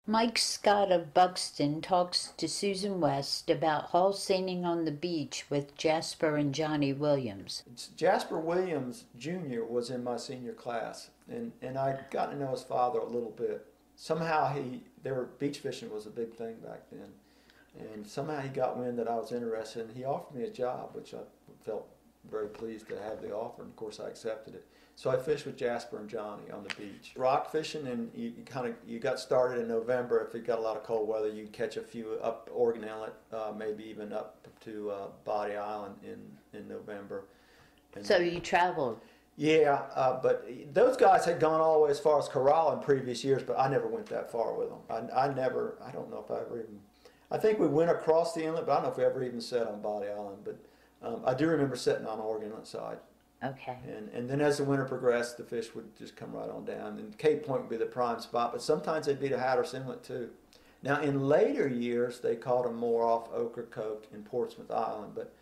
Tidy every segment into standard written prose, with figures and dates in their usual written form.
Mike Scott of Buxton talks to Susan West about Hall seining on the beach with Jasper and Johnny Williams. Jasper Williams Jr. was in my senior class, and I got to know his father a little bit. Somehow beach fishing was a big thing back then, and somehow he got wind that I was interested, and he offered me a job, which I felt very pleased to have the offer, and of course I accepted it. So I fished with Jasper and Johnny on the beach. Rock fishing, and you got started in November. If it got a lot of cold weather, you'd catch a few up Oregon Inlet, maybe even up to Body Island in November. And So you traveled. yeah, but those guys had gone all the way as far as Corral in previous years, but I never went that far with them. I don't know if I ever even, I think we went across the inlet, but I don't know if we ever even set on Body Island. But I do remember sitting on the Oregon Inlet side. Okay. And then as the winter progressed, the fish would just come right on down. And Cape Point would be the prime spot, but sometimes they'd be to Hatteras Inlet too. Now in later years, they caught them more off Ocracoke and Portsmouth Island, but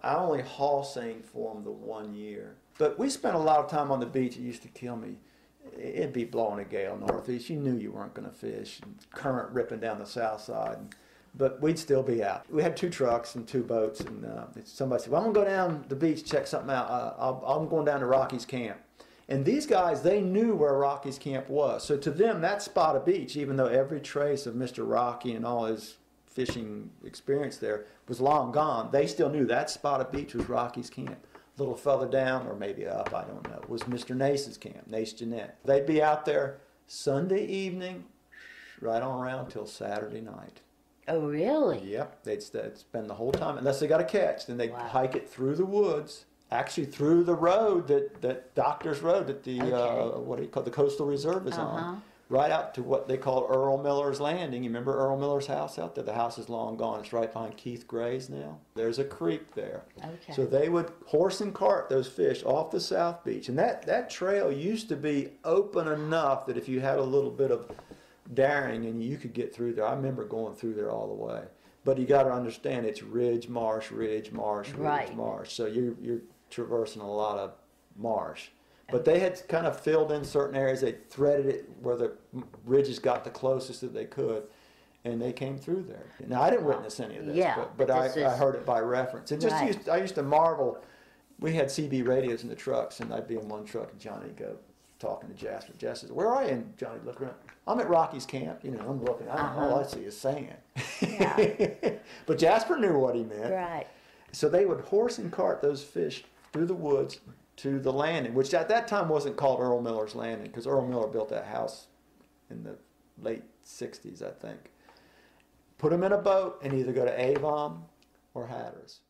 I only Hall seined for them the 1 year. But we spent a lot of time on the beach. It used to kill me. It'd be blowing a gale northeast. You knew you weren't going to fish. Current ripping down the south side. But we'd still be out. We had 2 trucks and 2 boats, and somebody said, well, I'm going to go down the beach, check something out. I'm going down to Rocky's camp. And these guys, they knew where Rocky's camp was. So to them, that spot of beach, even though every trace of Mr. Rocky and all his fishing experience there was long gone, they still knew that spot of beach was Rocky's camp. A little further down, or maybe up, I don't know, was Mr. Nace's camp, Nace Jeanette. They'd be out there Sunday evening, right on around till Saturday night. Oh, really? Yep, they'd spend the whole time, unless they got a catch, then they'd Wow. hike it through the woods, actually through the road that Doctor's Road that the, Okay. what do you call the Coastal Reserve is on, right out to what they call Earl Miller's Landing. You remember Earl Miller's house out there? The house is long gone. It's right behind Keith Gray's now. There's a creek there. Okay. So they would horse and cart those fish off the South Beach. And that trail used to be open enough that if you had a little bit of daring and you could get through there. I remember going through there all the way. But you got to understand it's ridge, marsh, ridge, marsh, ridge, Right. marsh. So you're traversing a lot of marsh. But they had kind of filled in certain areas. They threaded it where the ridges got the closest that they could, and they came through there. Now, I didn't witness any of this, Yeah, but I this is- heard it by reference. It just Right. I used to marvel. We had CB radios in the trucks, and I'd be in one truck, and Johnny would go talking to Jasper. Jasper says, "Where are you?" And Johnny would look around. "I'm at Rocky's camp." You know, I'm looking. I don't know. All I see is sand. Yeah. But Jasper knew what he meant. Right. So they would horse and cart those fish through the woods to the landing, which at that time wasn't called Earl Miller's Landing, because Earl Miller built that house in the late 60s, I think. Put them in a boat and either go to Avon or Hatteras.